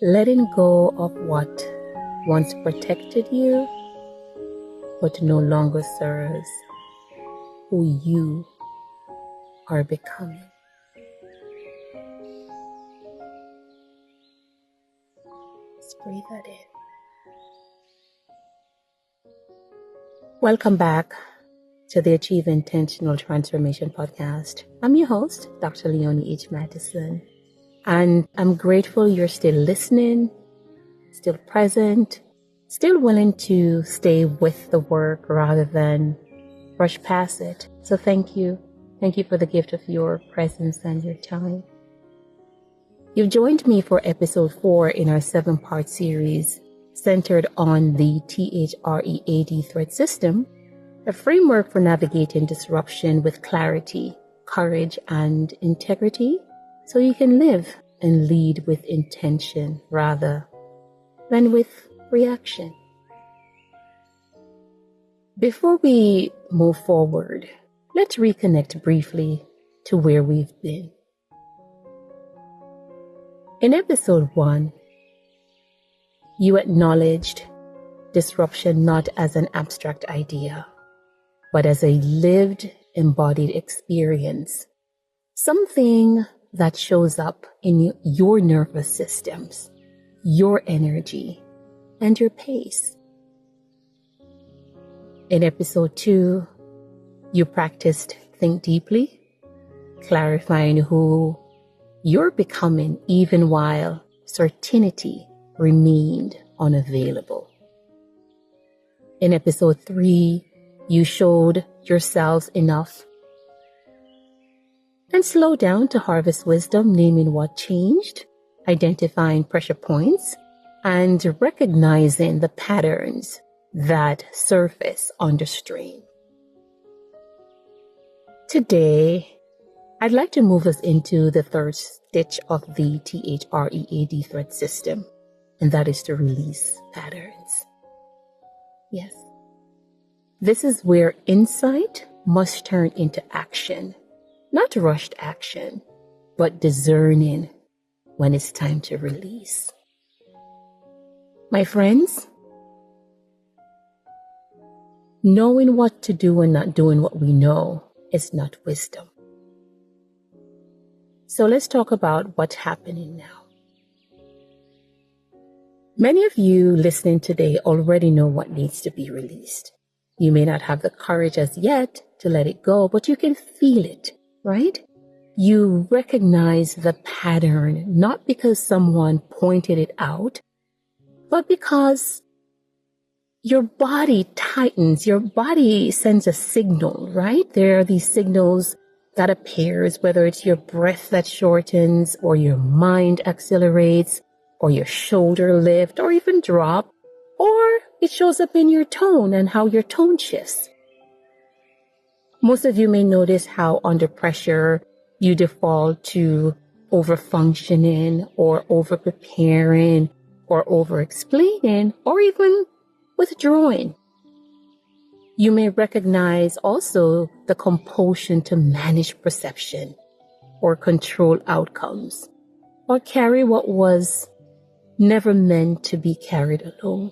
letting go of what once protected you but no longer serves who you are becoming. Let's breathe that in. Welcome back to the Achieve Intentional Transformation podcast. I'm your host, Dr. Leonie H. Mattison, and I'm grateful you're still listening, still present, still willing to stay with the work rather than rush past it. So thank you. Thank you for the gift of your presence and your time. You've joined me for episode 4 in our 7-part series centered on the T.H.R.E.A.D thread system, a framework for navigating disruption with clarity, courage, and integrity so you can live and lead with intention rather than with reaction. Before we move forward, let's reconnect briefly to where we've been. In episode 1, you acknowledged disruption not as an abstract idea, but as a lived, embodied experience, something that shows up in your nervous systems, your energy, and your pace. In episode 2, you practiced think deeply, clarifying who you're becoming even while certainty remained unavailable. In episode 3, you showed yourselves enough and slowed down to harvest wisdom, naming what changed, identifying pressure points, and recognizing the patterns that surface under strain. Today, I'd like to move us into the third stitch of the T.H.R.E.A.D thread system, and that is to release patterns. Yes. This is where insight must turn into action, not rushed action, but discerning when it's time to release. My friends, knowing what to do and not doing what we know is not wisdom. So let's talk about what's happening now. Many of you listening today already know what needs to be released. You may not have the courage as yet to let it go, but you can feel it, right? You recognize the pattern, not because someone pointed it out, but because your body tightens, your body sends a signal, right? There are these signals that appears, whether it's your breath that shortens, or your mind accelerates, or your shoulder lift, or even drop, or it shows up in your tone and how your tone shifts. Most of you may notice how under pressure you default to over-functioning, or over-preparing, or over-explaining, or even withdrawing. You may recognize also the compulsion to manage perception or control outcomes or carry what was never meant to be carried alone.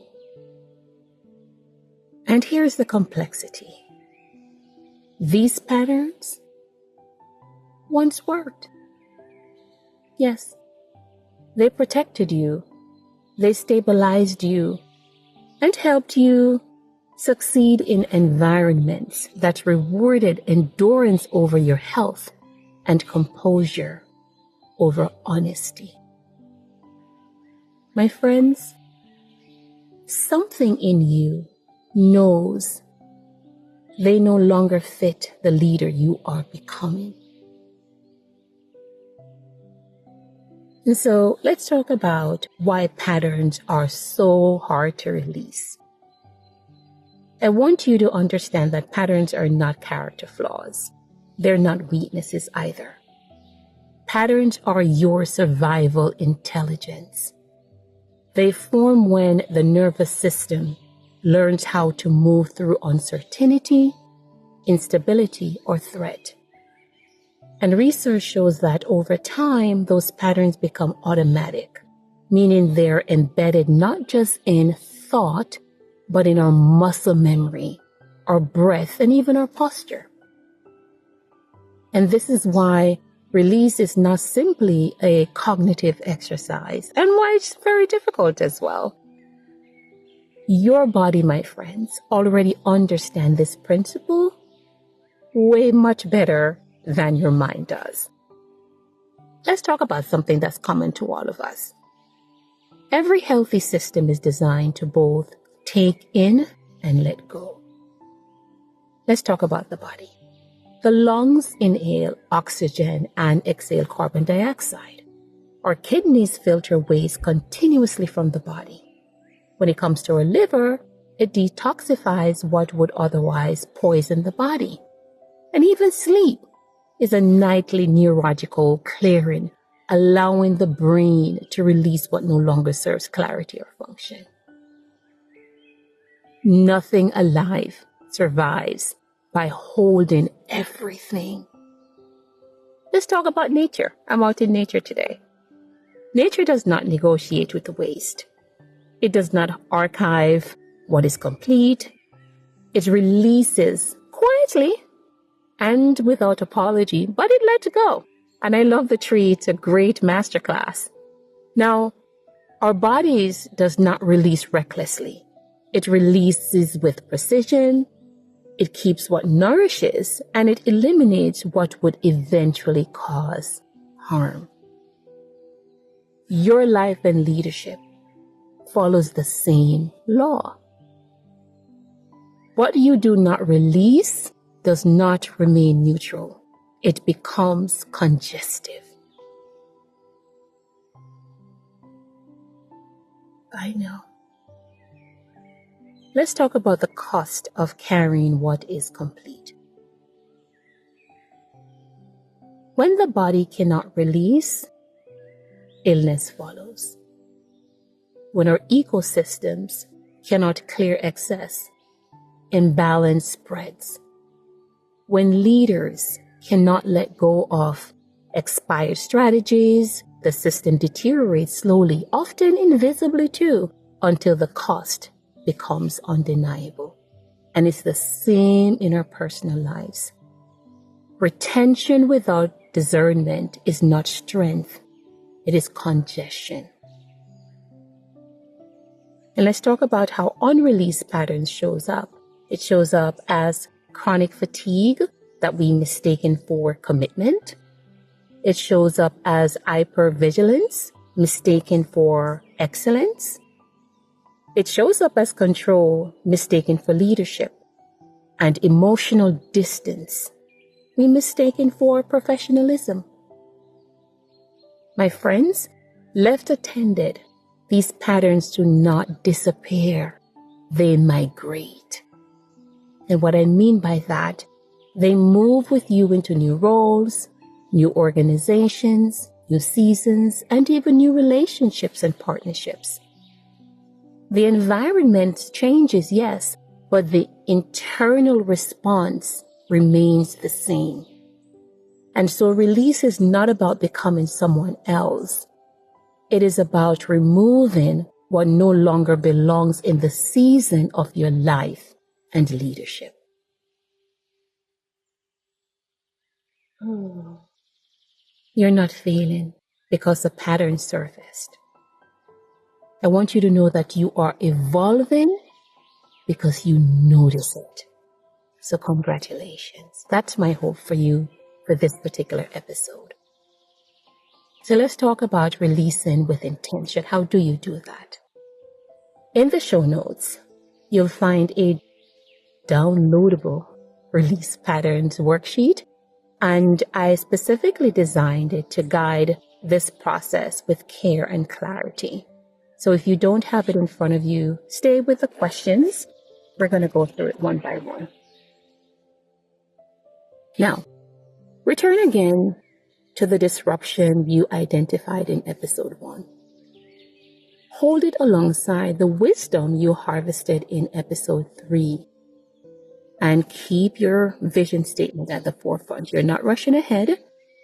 And here's the complexity. These patterns once worked. Yes, they protected you, they stabilized you, and helped you succeed in environments that rewarded endurance over your health and composure over honesty. My friends, something in you knows they no longer fit the leader you are becoming. And so let's talk about why patterns are so hard to release. I want you to understand that patterns are not character flaws. They're not weaknesses either. Patterns are your survival intelligence. They form when the nervous system learns how to move through uncertainty, instability, or threat. And research shows that over time, those patterns become automatic, meaning they're embedded not just in thought, but in our muscle memory, our breath, and even our posture. And this is why release is not simply a cognitive exercise, and why it's very difficult as well. Your body, my friends, already understands this principle way much better than your mind does. Let's talk about something that's common to all of us. Every healthy system is designed to both take in and let go. Let's talk about the body. The lungs inhale oxygen and exhale carbon dioxide. Our kidneys filter waste continuously from the body. When it comes to our liver, it detoxifies what would otherwise poison the body. And even sleep is a nightly neurological clearing, allowing the brain to release what no longer serves clarity or function. Nothing alive survives by holding everything. Let's talk about nature. I'm out in nature today. Nature does not negotiate with the waste. It does not archive what is complete. It releases quietly and without apology, but it lets go. And I love the tree. It's a great masterclass. Now, our bodies does not release recklessly. It releases with precision. It keeps what nourishes, and it eliminates what would eventually cause harm. Your life and leadership follows the same law. What you do not release does not remain neutral. It becomes congestive. I know. Let's talk about the cost of carrying what is complete. When the body cannot release, illness follows. When our ecosystems cannot clear excess, imbalance spreads. When leaders cannot let go of expired strategies, the system deteriorates slowly, often invisibly too, until the cost becomes undeniable. And it's the same in our personal lives. Retention without discernment is not strength, it is congestion. And let's talk about how unreleased patterns shows up. It shows up as chronic fatigue that we mistaken for commitment. It shows up as hypervigilance, mistaken for excellence. It shows up as control, mistaken for leadership, and emotional distance, we mistaken for professionalism. My friends, left attended, these patterns do not disappear, they migrate. And what I mean by that, they move with you into new roles, new organizations, new seasons, and even new relationships and partnerships. The environment changes, yes, but the internal response remains the same. And so release is not about becoming someone else. It is about removing what no longer belongs in the season of your life and leadership. You're not failing because the pattern surfaced. I want you to know that you are evolving because you notice it. So congratulations. That's my hope for you for this particular episode. So let's talk about releasing with intention. How do you do that? In the show notes, you'll find a downloadable release patterns worksheet, and I specifically designed it to guide this process with care and clarity. So if you don't have it in front of you, stay with the questions. We're going to go through it one by one. Now, return again to the disruption you identified in episode 1. Hold it alongside the wisdom you harvested in episode 3. And keep your vision statement at the forefront. You're not rushing ahead.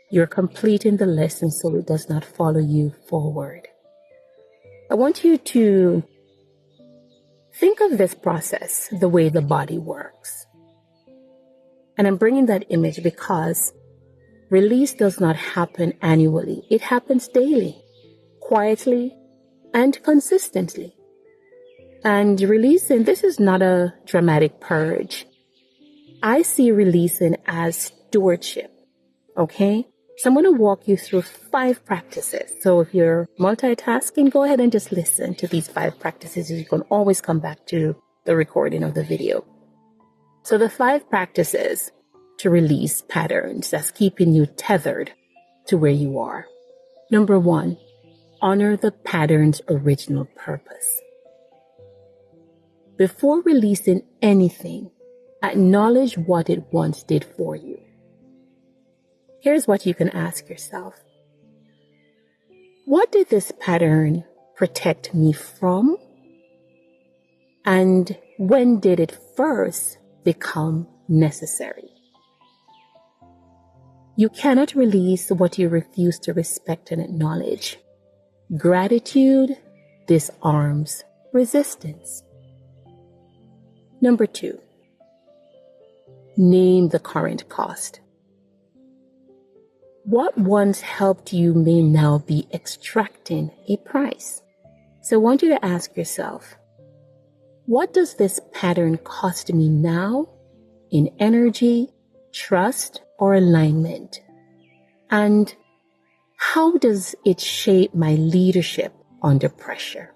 You're completing the lesson so it does not follow you forward. I want you to think of this process the way the body works. And I'm bringing that image because release does not happen annually. It happens daily, quietly, and consistently. And releasing, this is not a dramatic purge. I see releasing as stewardship, okay? So I'm going to walk you through 5 practices. So if you're multitasking, go ahead and just listen to these 5 practices. You can always come back to the recording of the video. So the 5 practices to release patterns that's keeping you tethered to where you are. Number 1, honor the pattern's original purpose. Before releasing anything, acknowledge what it once did for you. Here's what you can ask yourself. What did this pattern protect me from? And when did it first become necessary? You cannot release what you refuse to respect and acknowledge. Gratitude disarms resistance. Number 2, name the current cost. What once helped you may now be extracting a price. So I want you to ask yourself, what does this pattern cost me now in energy, trust, or alignment? And how does it shape my leadership under pressure?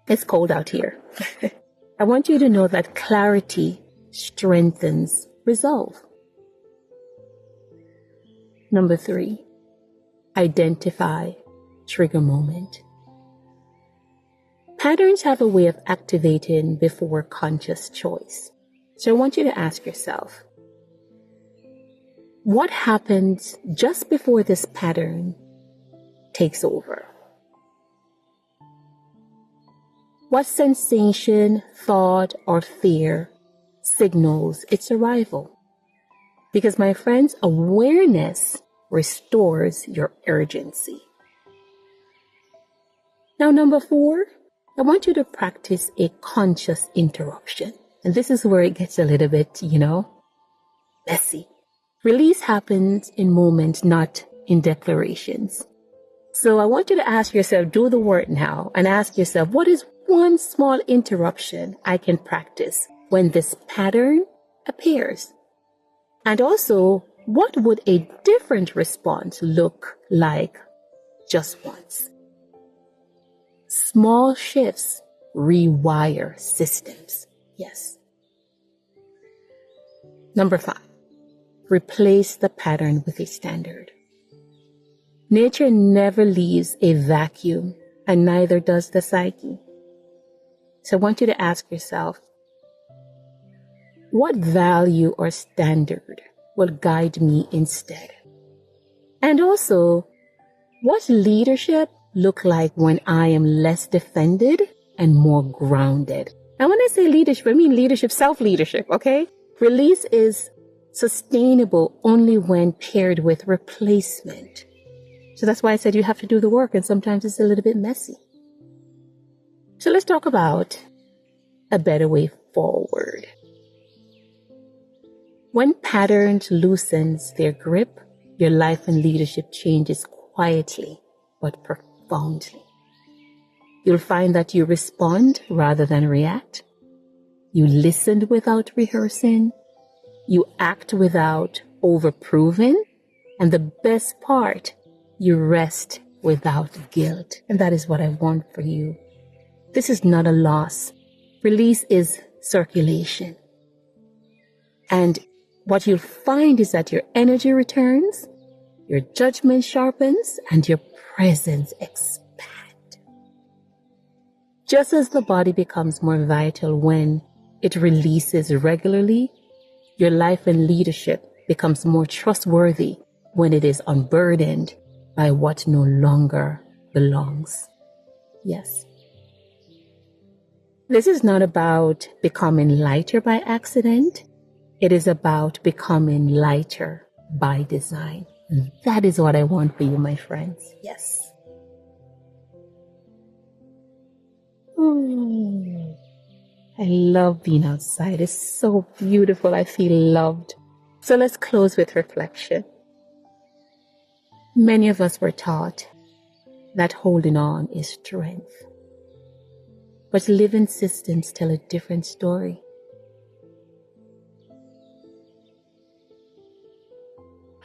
It's cold out here. I want you to know that clarity strengthens resolve. Number 3, identify trigger moment. Patterns have a way of activating before conscious choice. So I want you to ask yourself, what happens just before this pattern takes over? What sensation, thought, or fear signals its arrival? Because, my friends, awareness restores your urgency. Now, number 4, I want you to practice a conscious interruption. And this is where it gets a little bit, messy. Release happens in moments, not in declarations. So I want you to ask yourself, do the work now, and ask yourself, what is one small interruption I can practice when this pattern appears? And also, what would a different response look like just once? Small shifts rewire systems. Yes. Number 5, replace the pattern with a standard. Nature never leaves a vacuum, and neither does the psyche. So I want you to ask yourself, what value or standard will guide me instead? And also, what leadership look like when I am less defended and more grounded? And when I say leadership, I mean leadership, self-leadership, okay? Release is sustainable only when paired with replacement. So that's why I said you have to do the work, and sometimes it's a little bit messy. So let's talk about a better way forward. When patterns loosens their grip, your life and leadership changes quietly but profoundly. You'll find that you respond rather than react. You listened without rehearsing. You act without overproving. And the best part, you rest without guilt. And that is what I want for you. This is not a loss. Release is circulation. And what you'll find is that your energy returns, your judgment sharpens, and your presence expands. Just as the body becomes more vital when it releases regularly, your life and leadership becomes more trustworthy when it is unburdened by what no longer belongs. Yes. This is not about becoming lighter by accident. It is about becoming lighter by design. And that is what I want for you, my friends. Yes. Mm. I love being outside. It's so beautiful. I feel loved. So let's close with reflection. Many of us were taught that holding on is strength, but living systems tell a different story.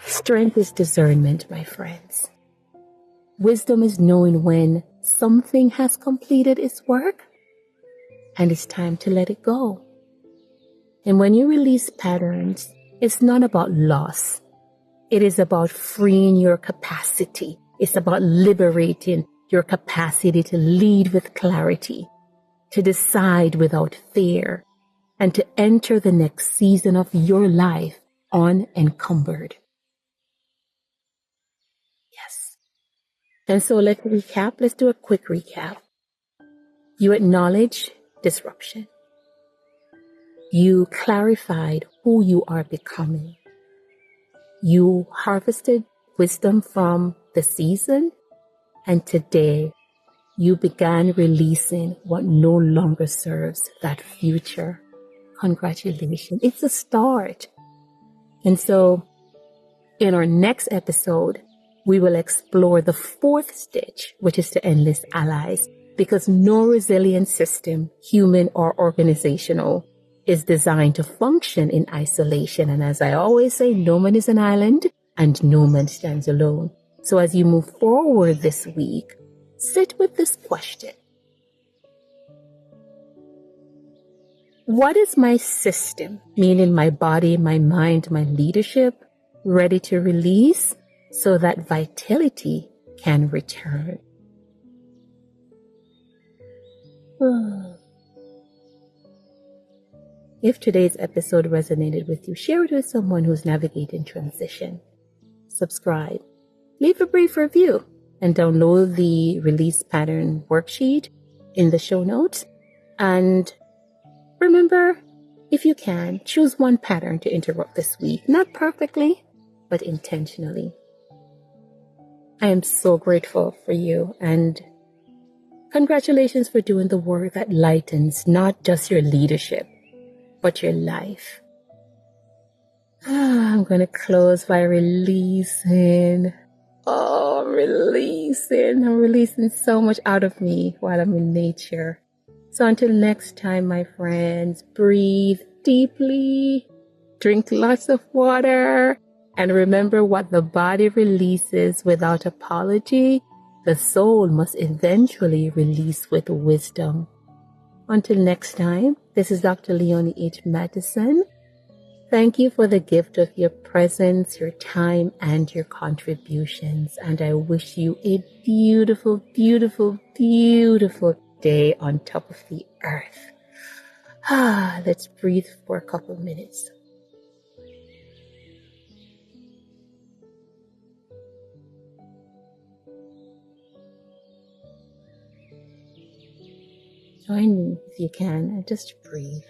Strength is discernment, my friends. Wisdom is knowing when something has completed its work and it's time to let it go. And when you release patterns, it's not about loss. It is about freeing your capacity. It's about liberating your capacity to lead with clarity, to decide without fear, and to enter the next season of your life unencumbered. Yes. And so let's recap. Let's do a quick recap. You acknowledge disruption. You clarified who you are becoming. You harvested wisdom from the season, and today you began releasing what no longer serves that future. Congratulations. It's a start. And so in our next episode, we will explore the fourth stage, which is to enlist allies, because no resilient system, human or organizational, is designed to function in isolation. And as I always say, no man is an island and no man stands alone. So as you move forward this week, sit with this question. What is my system, meaning my body, my mind, my leadership, ready to release so that vitality can return? If today's episode resonated with you, share it with someone who's navigating transition. Subscribe, leave a brief review, and download the release pattern worksheet in the show notes. And remember, if you can, choose one pattern to interrupt this week. Not perfectly, but intentionally. I am so grateful for you, and congratulations for doing the work that lightens not just your leadership, but your life. I'm going to close by releasing. Oh, releasing. I'm releasing so much out of me while I'm in nature. So until next time, my friends, breathe deeply, drink lots of water, and remember what the body releases without apology, the soul must eventually release with wisdom. Until next time, this is Dr. Leonie H. Madison. Thank you for the gift of your presence, your time, and your contributions. And I wish you a beautiful, beautiful, beautiful day on top of the earth. Let's breathe for a couple minutes. Join me if you can and just breathe.